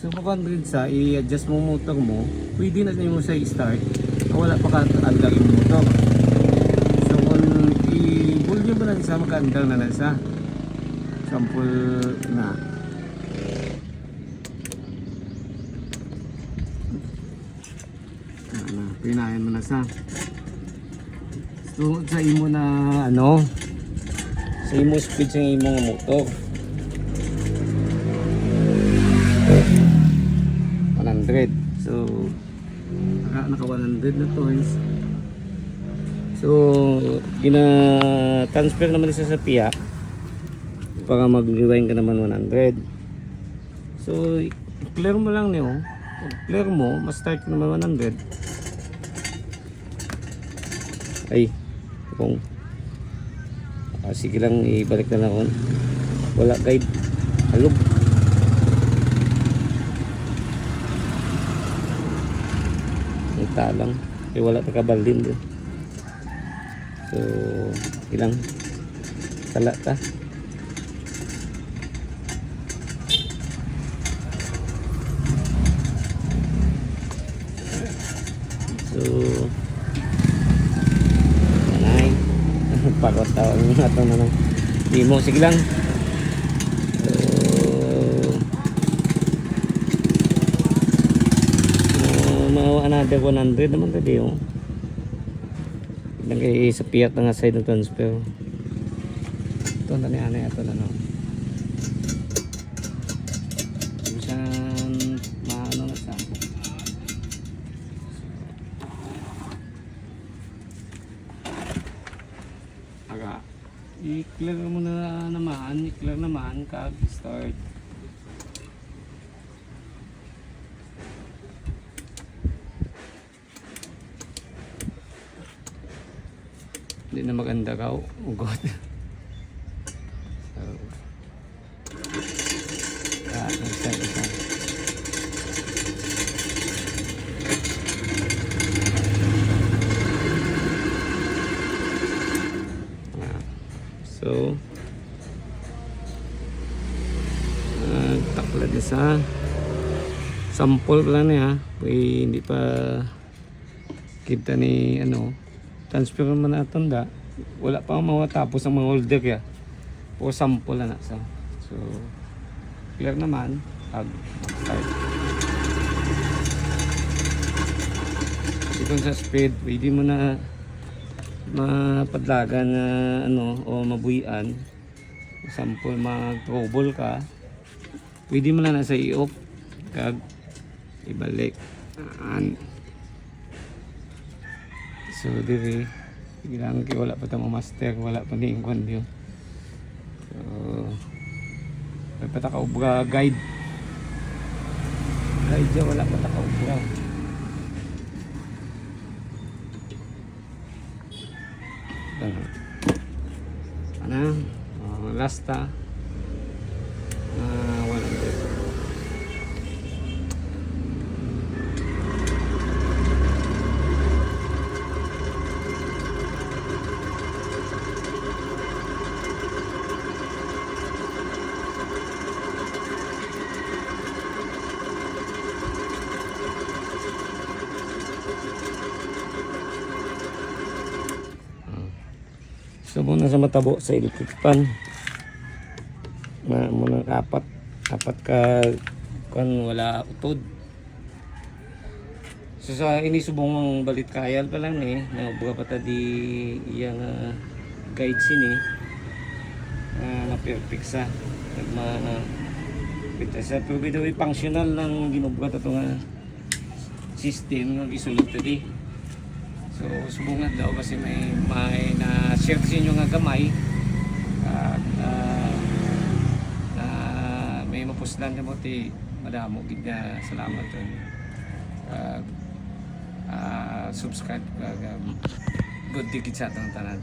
So mapag sa i-adjust mo motor mo, pwede na mo sa i-start. Wala pa ka-andar yung motor. So kung i-volume mo lang isa, maka-andar na lang sa sample na. Pinayan mo na sa. So sa imo na ano, sa imo speed sa imo nga motor. 100. So naka 100 na to guys. So gina-transfer naman isa sa PIA para mag-rewind ka naman 100. So clear mo lang niyo. Pag clear mo, ma-start ka naman 100. Ay, kung sige lang, ibalik na lang ako. Wala guide, halog. Ita lang, kaya wala takabaldin din. So ilang tala ta. So pagod tawag nga ito na lang di mo, sige lang. Another 100 naman tadi oh. Lagay sa piyat na nga side ng transfer ito na niya ito na no minsan maano na sa i-clear mo na naman, i-clear naman kag start. Hindi na maganda ka, ugot. So, isa. So takla din sa sample pala niya, hindi pa kita ni ano transfer man na tanda, wala pa matapos ang mga holder kaya po sample na sa. So clear naman start. Ito sa speed pwede mo na mapadlagan na ano o mabuhian sample mag-trouble ka, pwede mo na nasa i-off kag ibalik. So dire kailangan kay wala pa tayong master, wala pa ni ingkon yun. So dapat ka ubra guide dyan, wala pa ka ubra. Ano? Lasta 100. So muna sa matabo sa electric pan muna apat ka kan wala utod. So sa inisubong ang balit kayal pa lang ni naubra pa ta di iyang guide sini na perfect sa nagma kita sa tubig daw functional ng ginubra ta nga system nga gisulod tadi. So subungan daw kasi may na-share sa inyo nga gamay at may mapuslan na mo ti madamo gid na salamat subscribe good digit sa atong tanan.